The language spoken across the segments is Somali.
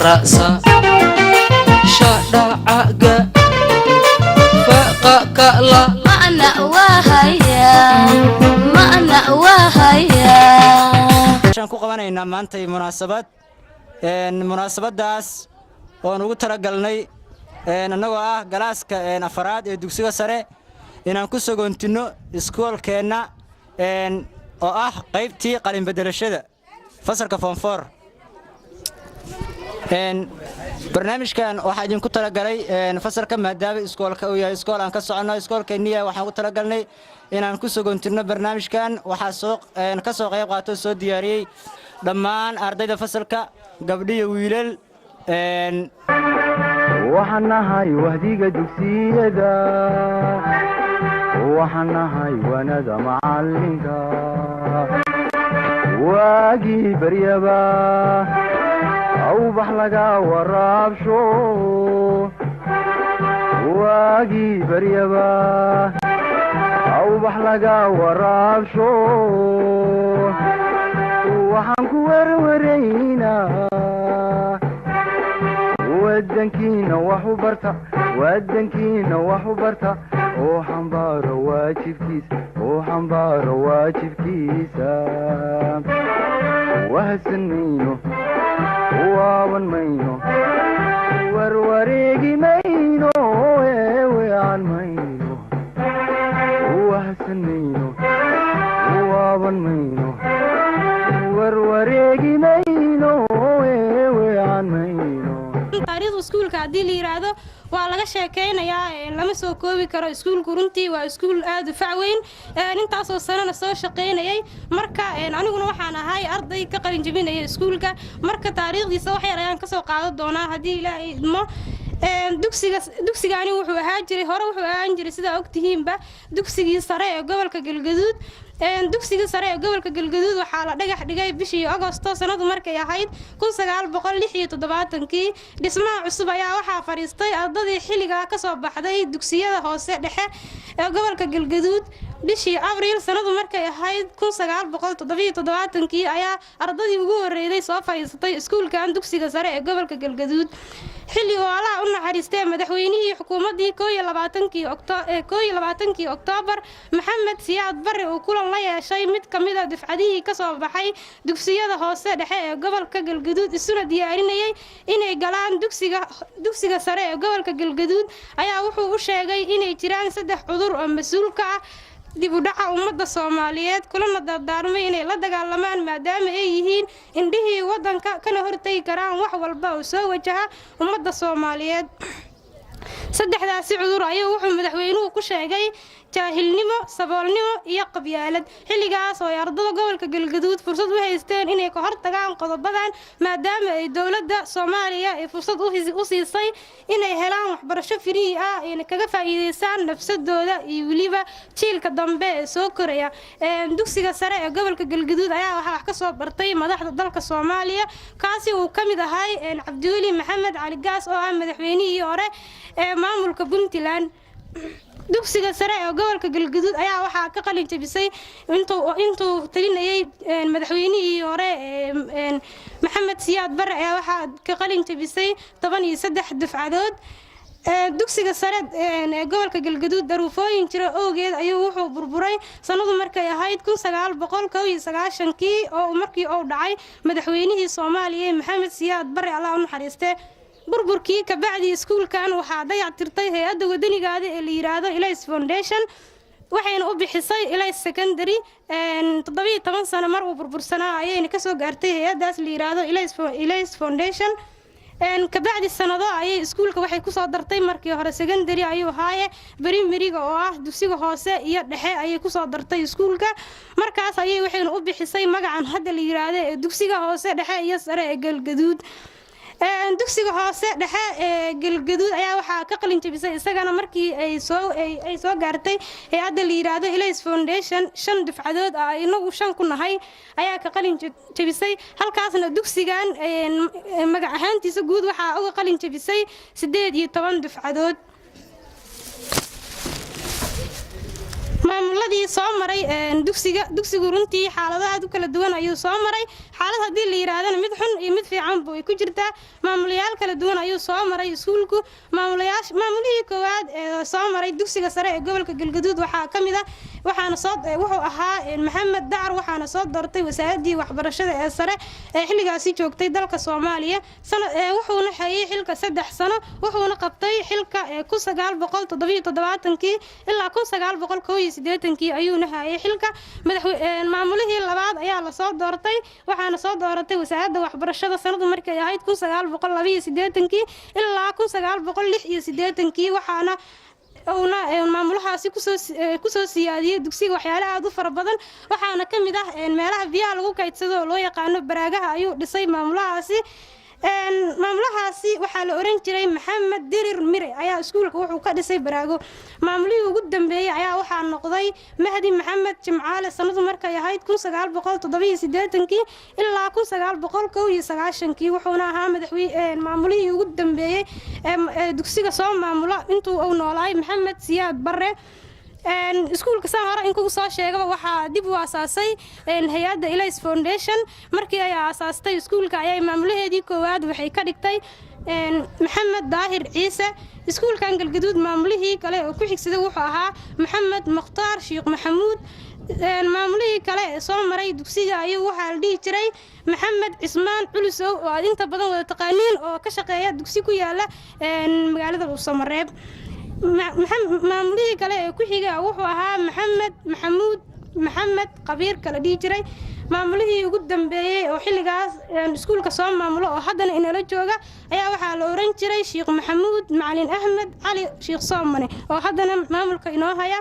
ra'sa shada'aga faqaqala ma'na wahaya waxaan ku qabanaynaa maanta munaasabadaas oo ugu talagalnay annagoo ah galaaska afaraad ee dugsiga sare inaan ku sagoontino iskoolkeena oo ah qaybtii qalin bedelashada fasalka form 4 barnaamijkan waxaa idinku talagalay fasalka maadaama iskoolka uu yahay iskool aan ka socono iskoolkeeniya waxaan ku talagalnay inaan ku sagoontino barnaamijkan waxaa ka soo qayb qaato soo diyaariyay dhammaan ardayda fasalka gabdhiyo wiilal waxaan nahay wahdiga dugsiyada waxaan nahay wanada macalinka waagii baryaba awbax laga waraabsho waagii baryaba awbax laga waraabsho waxaan ku warwaraynaa wadankiina wax u barta oo xambaaro waajibkiisa wahsan mayno waaban mayno warwareegi mayno weecan mayno wahsan mayno waaban mayno warwareegi mayno weecan mayno taariikhda iskuulka haddii la yiraahdo waa laga sheekeynayaa lama soo koobi karo iskuulku runtii waa iskuul aad u fac weyn intaasoo sanana soo shaqeynayay marka aniguna waxaan ahay arday ka qalin jabinaya iskuulka marka taariikhdiisa wax yar ayaan ka soo qaadan doonaa haddii ilaahay idmo dugsigani wuxuu ahaan jiray sida ogtihiinba dugsigii sare ee gobolka Galgaduud dugsiga sare ee gobolka Galgaduud waxaa la dhagax dhigay bishii Agoosto sanadu markay ahayd 1976 dhismaha cusub ayaa waxaa fariistay ardadii xilliga ka soo baxday dugsiyada hoose dhexe ee gobolka Galgaduud bishii Abriil sanadu markay ahayd 1977 ayaa ardadii ugu horeeyay soo fariistay iskuulkan dugsiga sare ee gobolka Galgaduud xilli oo Allah u naxariistay madaxweynihii xukuumadii 21 Oktoobar Maxamed Siyaad Barre oo kulan la yeeshay mid kamid ah dufcadihii ka soo baxay dugsiyada hoose dhexe ee gobolka Galgaduud isuna diyaarinayay inay galaan dugsiga sare ee gobolka Galgaduud ayaa wuxuu u sheegay inay jiraan 3 cudur oo mas'uul ka ah dib u dhaca ummadda Soomaaliyeed kulana dardaarmay inay la dagaalamaan maadaama ay yihiin indhihii wadanka kana hortay karaan wax walba oo soo wajaha ummadda Soomaaliyeed saddexdaasi cudur ayuu wuxuu madaxweynuhu ku sheegay jaahilnimo saboolnimo iyo qabyaalad xilligaas oo ardada gobolka Galgaduud fursad u haysteen inay ka hortagaan qodobadan maadaama ay dawladda Soomaaliya ay fursad u siisay inay helaan waxbarasho free ah ee kaga faa'iideystaan nafsadooda iyo waliba jiilka dambe ee soo koraya dugsiga sare ee gobolka Galgaduud ayaa wax ka soo bartay madaxda dalka Soomaaliya kaasi uu kamid ahay Cabdiweli Maxamed Cali Gaas oo ah madaxweynihii hore ee maamulka Puntland dugsiga sare ee gobolka Galgaduud ayaa waxa ka qalin jabisay intuu talinayay madaxweynihii hore Maxamed Siyaad Barre ayaa waxa ka qalin jabisay 13 dufcadood dugsiga sare ee gobolka Galgaduud daruufooyin jira oogeed ayuu wuxuu burburay sanadu markay ahayd 1991 oo markii uu dhacay madaxweynihii Soomaaliya Maxamed Siyaad Barre Allah u naxariistay burburkii ka bacdi iskuulkan waxaa dayactirtay hay'adda wadaniga ah ee la yiraahdo Ilays Foundation waxayna u bixisay Ilays Secondary 17 sano mar uu burbursanaa ayayna ka soo gaartay hay'adaas la yiraahdo Ilays Foundation ka bacdi sanado ayay iskuulka waxay ku soo dartay markii hore secondary ayuu haaye primary-ga oo ah dugsiga hoose iyo dhexe ayay ku soo dartay iskuulka markaas ayay waxayna u bixisay magacan hadda la yiraahdo dugsiga hoose dhexe iyo sare ee Galgaduud dugsiga hoose dhexe ee Galgaduud ayaa waxa ka qalin jabisay isagana markii ay soo gaartay hay'adda la yiraahdo Ilays Foundation 5 dufcadood ah inagu 5 ku nahay ayaa ka qalin jabisay halkaasna dugsigan magac ahaantiisa guud waxa uga qalin jabisay 18 dufcadood maamuladii soo maray dugsigu runtii xaalado aad u kala duwan ayuu soo maray. xaalad haddii la yiraahdana mid xun iyo mid fiican buu ku jirtaa. maamulayaal kala duwan ayuu soo maray iskuulku. maamulihii koowaad ee soo maray dugsiga sare ee gobolka Galgaduud waxaa ka mid ah wuxuu ahaa Maxamed Dacar, waxaana soo doortay wasaaradii waxbarashada ee sare ee xilligaasi joogtay dalka Soomaaliya. wuxuuna hayay xilka 3 sano, wuxuuna qabtay xilka 1977 ilaa 1981 ayuuna hayay xilka. maamulihii labaad ayaa la soo doortay, waxaana soo dooratay wasaaradda waxbarashada sanadu markay ahayd 1982 ilaa 1986 waxaana maamulahaasi kusoo siyaadiyay dugsiga waxyaalo aad u fara badan. waxaana ka mid ah meelaha biyaha lagu kaydsado oo loo yaqaano baraagaha ayuu dhisay maamulahaasi. maamulahaasi waxaa la oran jiray Maxamed Dirir Mire ayaa iskuulka wuxuu ka dhisay baraago. maamulihii ugu dambeeyay ayaa waxaa noqday Mahdi Maxamed Jimcaale sanadu markay ahayd 1987 ilaa 1991 wuxuuna ahaa maamulihii ugu dambeeyay ee dugsiga soo maamula intuu uu noolaay Maxamed Siyaad Barre. iskuulka san hore in kugu soo sheegaba waxaa dib u aasaasay hay'adda Elias Foundation. markii ay aasaastay iskuulka ayay maamulaheedii koowaad waxay ka dhigtay Maxamed Daahir Ciise. iskuulkan Galgaduud maamulihii kale oo ku xigsaday wuxuu ahaa Maxamed Mukhtaar Sheekh Maxamuud. maamulihii kale ee soo maray dugsiga ayuu waxaa la dhihi jiray Maxamed Cismaan Culusow oo aad inta badan wada taqaaniin oo ka shaqeeya dugsi ku yaala magaalada Dhuusamareeb. maamulihii kale ee ku xiga wuxuu ahaa Maxamed Qabiir kala dhihi jiray. maamulihii ugu dambeeyay oo xilligaas iskuulka soo maamulo oo haddana inala jooga ayaa waxaa la oran jiray Sheekh Maxamuud Macalin Ahmed Cali Sheekh Soomane oo haddana maamulka inoo haya.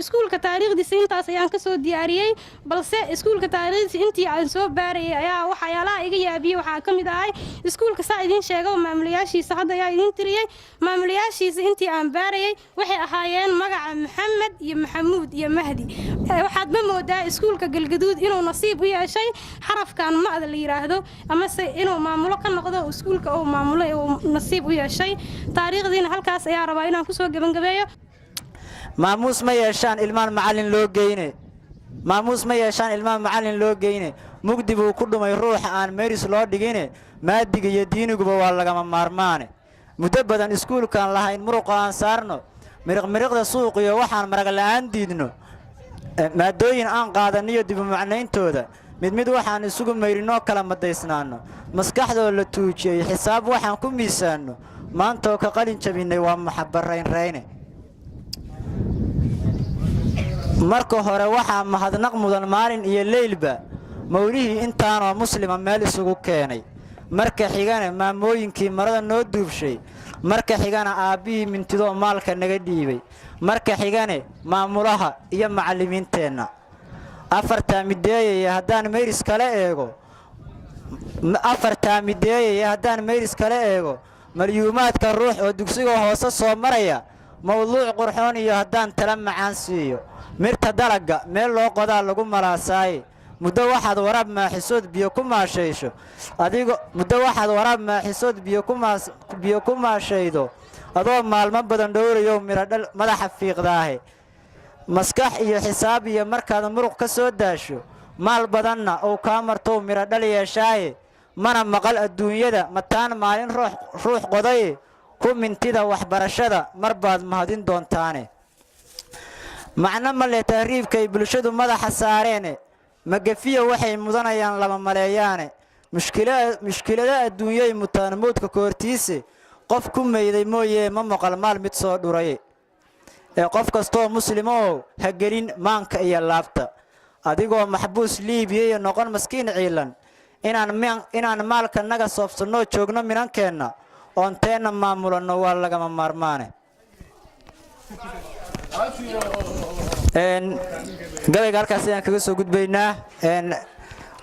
iskuulka taariikhdiisa intaas ayaan ka soo diyaariyay, balse iskuulka taariikhdiisa intii aan soo baarayay ayaa waxyaalaha iga yaabiyay waxaa ka mid ahay iskuulka saa idin sheego maamulayaashiisa hadda ayaa idin tiriyay. maamulayaashiisa intii aan baarayay waxay ahaayeen magaca Maxamed iyo Maxamuud iyo Mahdi. waxaad ma moodaa iskuulka Galgaduud inuu nasiib u yeeshay xarafkan maada la yiraahdo ama se inuu maamulo ka noqdo iskuulka oo maamulo oo nasiib u yeeshay. taariikhdiina halkaas ayaa rabaa inaan ku soo gabagabeeyo. maamuus ma yeeshaan ilmaan macallin loo geyne mugdi buu ku dhumay ruuxa aan meeris loo dhigine maadiga iyo diiniguba waa lagama maarmaane. muddo badan iskuulkaan lahayn muruqa aan saarno miriqda suuqiyo waxaan marag la'aan diidno maadooyin aan qaadaniyo dib u macnayntooda mid waxaan isugu mayrinoo kala madaysnaano maskaxdoo la tuujiyey xisaab waxaan ku miisaanno maantoo ka qalin jabinay waa maxabaraynrayne. marka hore waxaa mahadnaq mudan maalin iyo leylba mawlihii intaanoo muslima meel isugu keenay. marka xigana maamooyinkii marada noo duubshay, marka xigana aabbihii mintidoo maalka naga dhiibay, marka xigane maamulaha iyo macallimiinteenna. afartaa mideeyay haddaan meyris kale eego malyuumaadka ruux oo dugsiga hoose soo maraya mawduuc qurxoon iyo haddaan tala macaan siiyo mirta dalaga meel loo qodaa lagu malaasaaye muddo waxaad waraab maaxisood biyo ku maashaydo adoo maalmo badan dhowrayo miradhal madaxa fiiqdaahe maskax iyo xisaab iyo markaad muruq ka soo daasho maal badanna uu kaa martou miradhal yeeshaaye mana maqal adduunyada mataan maalin ruux qodaye ku mintida waxbarashada mar baad mahadin doontaane. macno male tahriibkay bulshadu madaxa saareene magafiya waxay mudanayaan lama maleeyaane mushkilada adduunyay mutaan moodka koortiise qof ku meeyday mooyee ma maqal maal mid soo dhuray ee qof kastoo muslimow ha gelin maanka iyo laabta adigoo maxbuus liibiya noqon maskiin ciilan inaan maalka naga soofsanno joogno minankeenna oon teenna maamulanno waa lagama maarmaane. gabayga halkaas ayaan kaga soo gudbaynaa.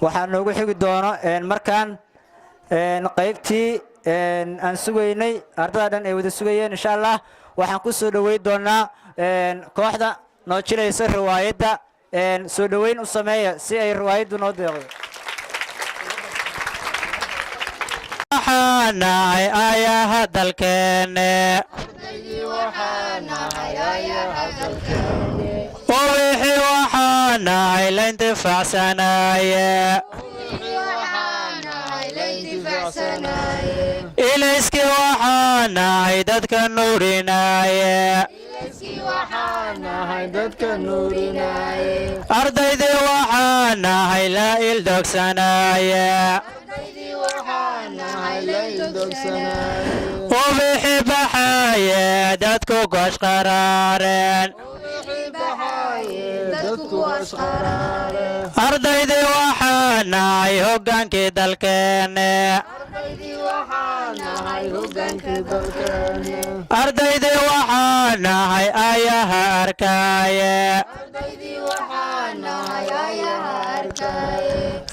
waxaa noogu xigi doono markaan qaybtii aan sugaynay ardada dhan ay wada sugayeen insha allah waxaan ku soo dhaweyn doonaa kooxda noo jilaysa riwaayadda. soo dhaweyn u sameeya si ay riwaayaddu noo deeqdo. ayaha dalkeenne ووحي وحانا إلا انتفاع سنايا إليسكي وحانا عيدتك النورينايا أرضيدي وحانا هيلا إلدوك سنايا وبحب حياة دادكو قاش قرارين أرضيدي وحانا هيهوغان كي دالكيني أرضيدي وحانا هي آيها أركاية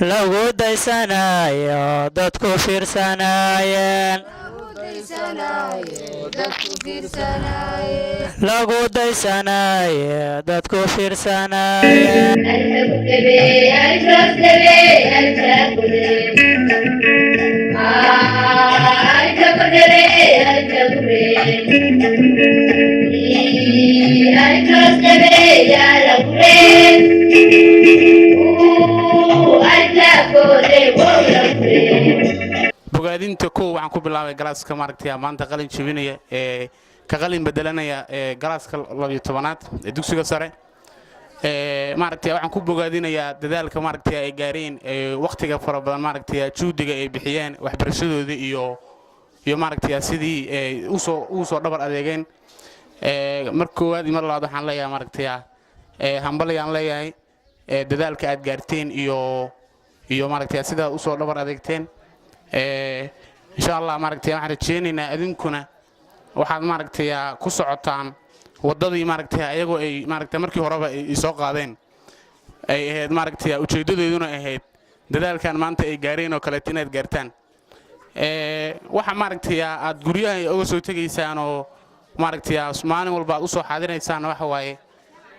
لو ديسانايا دادكو فيرسانايا لو ديسانايا دادكو فيرسانايا bogaadinta kow waxaan ku bilaabay galaaska maaragtay maanta qalin jabinaya ee ka qalin bedelanaya ee galaaska 12aad ee dugsiga sare maaragtay waxaan ku bogaadinayaa dadaalka maaragtay ay gaareen waqtiga fara badan maaragtay juudiga ay bixiyeen waxbarashadooda iyo maaragtay sidii u soo dhabar adeegeen mar koowaad mar labaad waxaan leeyahay maaragtay hambalyaan leeyahay dadaalka aad gaarteen iyo maaragtay sida u soo dhabar adeegteen insha Allah maaragtay waxaan rajeynaynaa idinkuna waxaad maaragtay ku socotaan wadadii maaragtay ayagoo ay maaragtay markii horeba ay soo qaadeen ay ahayd maaragtay ujeedadeeduna ahayd dadaalkan maanta ay gaareen oo kale inaad gaartaan waxa maaragtay aad guryaha uga soo tageysaan oo maaragtay maalin walba u soo xaadinaysaan waxa waaye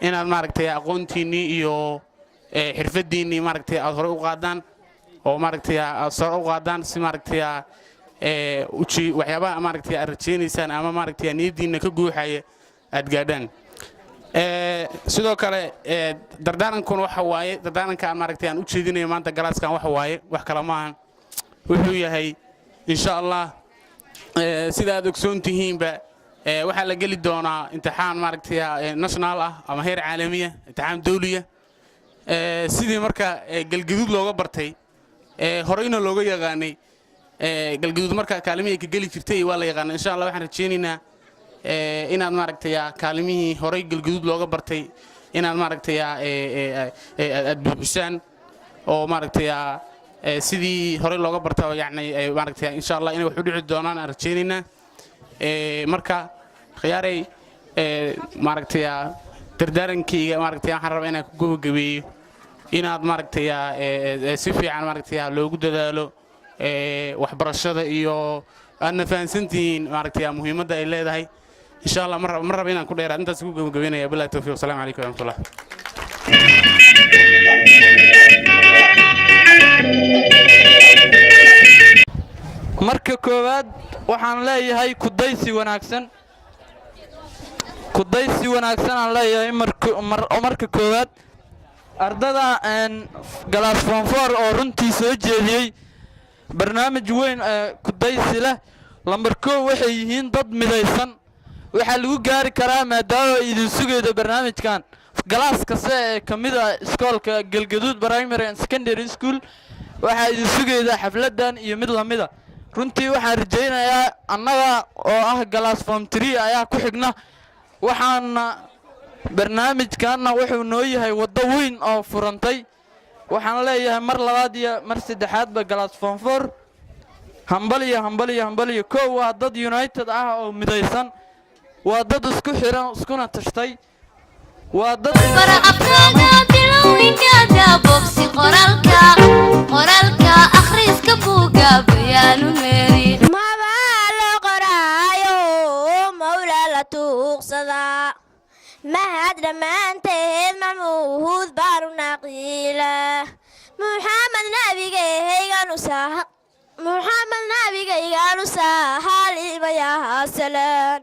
inaad maaragtay aqoontiinii iyo xirfadiinii maaragtay aad hore u qaadaan oo maaragtay aad soo u qaadaan si maaragtay waxyaabaha maaragtay aad rajeynaysaan ama maaragtay niyadiina ka guuxaya aad gaadhaan sidoo kale dardaarankan waxa waaye dardaaranka maaragtay aan u jeedinayo maanta galaaskan waxa waaye wax kala maahan wuxuu yahay insha Allah sida aad ogsoon tihiinba waxa la gali doonaa imtixaan maaragtay national ah ama heer caalamiya imtixaan dawliya sidii marka galgaduud looga bartay horeyna looga yaqaanay galgaduud marka kaalmihii ka gali jirtay waa la yaqaan insha Allah waxaan rajeynaynaa inaad maaragtay kaalmihii horey galgaduud looga bartay inaad maaragtay aad buuxisaan oo maaragtay sidii horey looga bartay yani maaragtay insha Allah inay wax u dhici doonaan aan rajeynaynaa marka khiyaaray maaragtay dardaarankayga maaragtay waxaan rabaa inaan ku gabagabeeyo inaad maaragtay si fiican maaragtay loogu dadaalo waxbarashada iyo aadna fahansantihiin maaragtay muhiimadda ay leedahay insha Allah mar raba inaan ku dheeraad intaas ku gabagabeynaya billahi tawfiiq assalamu alaykum wa rahmatullah marka koowaad waxaan leeyahay kudaysi wanaagsan aan leeyahay marka koowaad ardada galaas foonfoor oo runtii soo jeediyey barnaamij weyn kudaysi leh lambar 1 waxay yihiin dad midaysan waxa lagu gaari karaa maadaama idin sugeedo barnaamijkan galaas kasta ee kamida iskoolka Galgaduud Primary and Secondary School waxa idin sugeedo xafladan iyo mid lamida runtii waxaan rajeynayaa annaga oo ah galaas form 3 ayaa ku xigna waxaana barnaamijkaana wuxuu noo yahay wado weyn oo furantay waxaan leeyahay mar labaad iyo mar saddexaad ba galaas form 4 hambaliyo koow waa dad united ah oo midaysan waa dad isku xiran iskuna tashtay waa dad faraqabkaaga bilowinkaada bogsi qoraalka akhriiska buuga bayaanu meeri mabaalo qoraayo mawla la tuuqsada mahad dhammaanteed macmuud baaru naqiila muxamed nabigaygaanu sahalimayaa salaan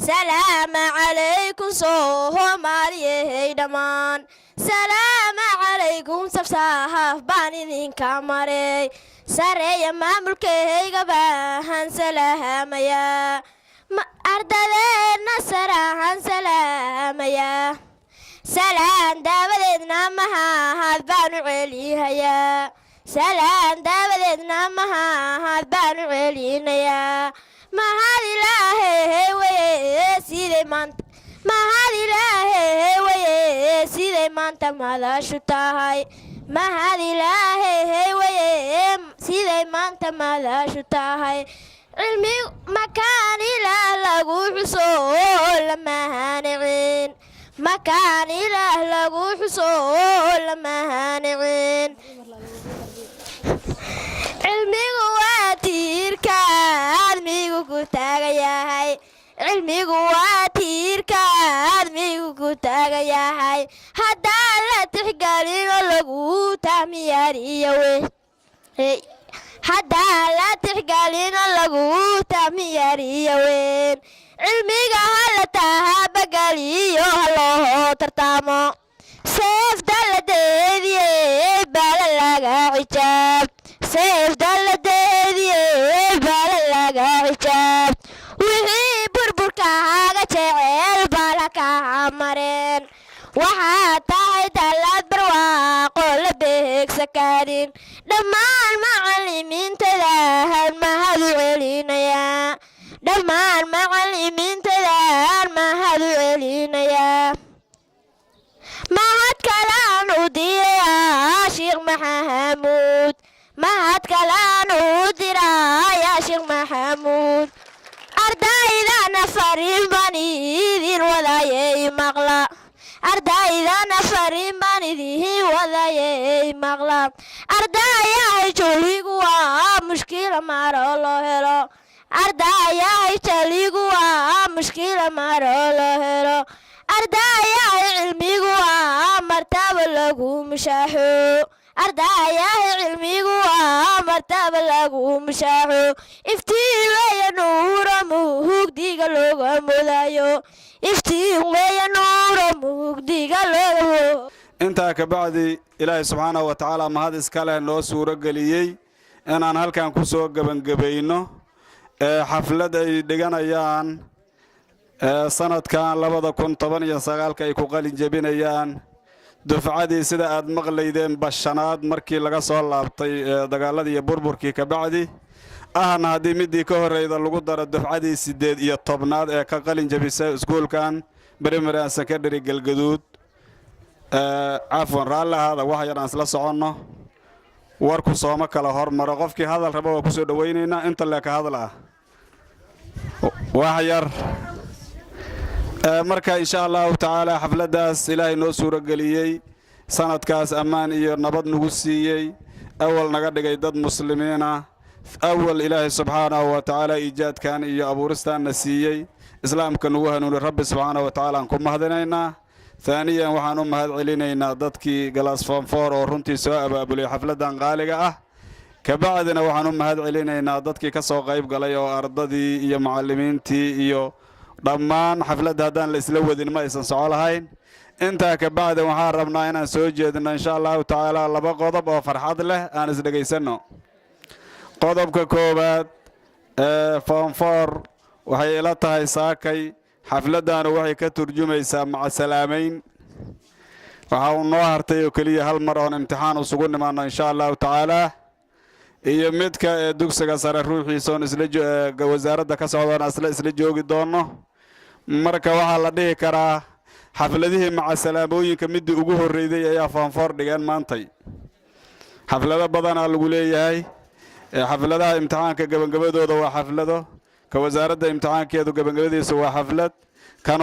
سلام عليكم Soomaaliyeey dhammaan سلام عليكم sabsaha baan idinka maray sareeya maamulkayga baan salaamaya ardaydeena sarahan salaamaya salaan daabadeedna mahad baan u celihayaa salaan daabadeedna mahad baan u celinayaa mahad ilaahay weye siday maanta mahad ilaahay weye siday maanta madashu tahay mahad ilaahay weye siday maanta madashu tahay cilmigu makaan ilaah lagu xuso lama hanicin makaan ilaah lagu xuso lama hanicin cilmigu waa tiirka aadmigu ku taagan yahay cilmigu waa tiirka aadmigu ku taagan yahay haddaan la tixgelino lagu tahmiyaariyo haddaan la tixgelino lagu tahmiyaariyo weyn cilmiga hala tahabageliyo haloo tartaamo seefta la deediyey baala laga xijaab seefta la deediyey baala laga xijaab wixii burburkaaga jecel baala kaa mareen waxaa tahay dallad barwaaqo la beegsa karin dhammaan macallimiintadaan mahad u celinayaa dhammaan macallimiintadaan mahad u celinayaa mahad kalaan u dirayaa Sheekh Maxamuud mahad kalaan u dirayaa Sheekh Maxamuud ardaydana fariin baan idin wadayay maqla ardaydana fariin baan idin wadayay maqla ardayahay jaligu waa mushkila maro loo helo ardayahay jaligu waa mushkila maro loo helo ardayahay cilmigu waa martaba lagu mushaaxo ardayahay cilmigu waa martaba lagu mushaaxo iftiin weeye nuuro mugdiga looga mudayo iftiin weeye nuuro mugdiga looga intaa ka bacdi ilaahay subxaanahu wa tacaala mahad iska leh noo suuro geliyey inaan halkan ku soo gebangebayno xaflad ay dhiganayaan sanadkan 2019 ay ku qalin jebinayaan dufcadii sida aad maqlaydeen bashanaad markii laga soo laabtay dagaaladii iyo burburkii ka bacdi ahna haddii midii ka horreyda lagu daro dufcadii 18aad ee ka qalin jebisay iskuulkan primary and secondary galgaduud cafwan raalli ahaada wax yar aan isla soconno warku sooma kala hormaro qofkii hadal raba waa ku soo dhawaynaynaa inta lee ka hadal ah wax yar marka insha allahu tacaala xafladaas ilaahay noo suuro geliyey sanadkaas ammaan iyo nabad nagu siiyey awal naga dhigay dad muslimiina awal ilaahay subxaanahu wa tacaala iijaadkan iyo abuuristaanna siiyey islaamka nagu hanuuni rabbi subxaanahu wa tacaala aan ku mahadinaynaa ثانيا waxaan u mahad celinaynaa dadkii galaas foonfoor oo runtii soo abaabulay xafladan qaaliga ah ka bacdina waxaan u mahad celinaynaa dadkii ka soo qayb galay oo ardadii iyo macallimiintii iyo dhammaan xafladda haddaan la isla wadin ma aysan soco lahayn intaa ka bacdi waxaan rabnaa inaan soo jeedino insha allahu tacaala 2 qodob oo farxad leh aan isdhegaysanno qodobka koowaad foonfoor waxay ila tahay saakay xafladana waxay ka turjumaysaa maca salaamayn waxa uu noo hartay oo kaliya hal mar oo imtixaan isugu nimaano insha allahu tacaala iyo midka dugsiga sare ruuxiisa oo isla wasaaradda ka socdana isla joogi doono marka waxa la dhihi karaa xafladihii maca salaamooyinka midii ugu horreeyay ayaa foonfoor dhigeen maantay xaflado badan lagu leeyahay xafladaha imtixaanka gabagabadooda waa xaflado ka wasaaradda imtixaankeedu gabagabadiisa waa xaflad kan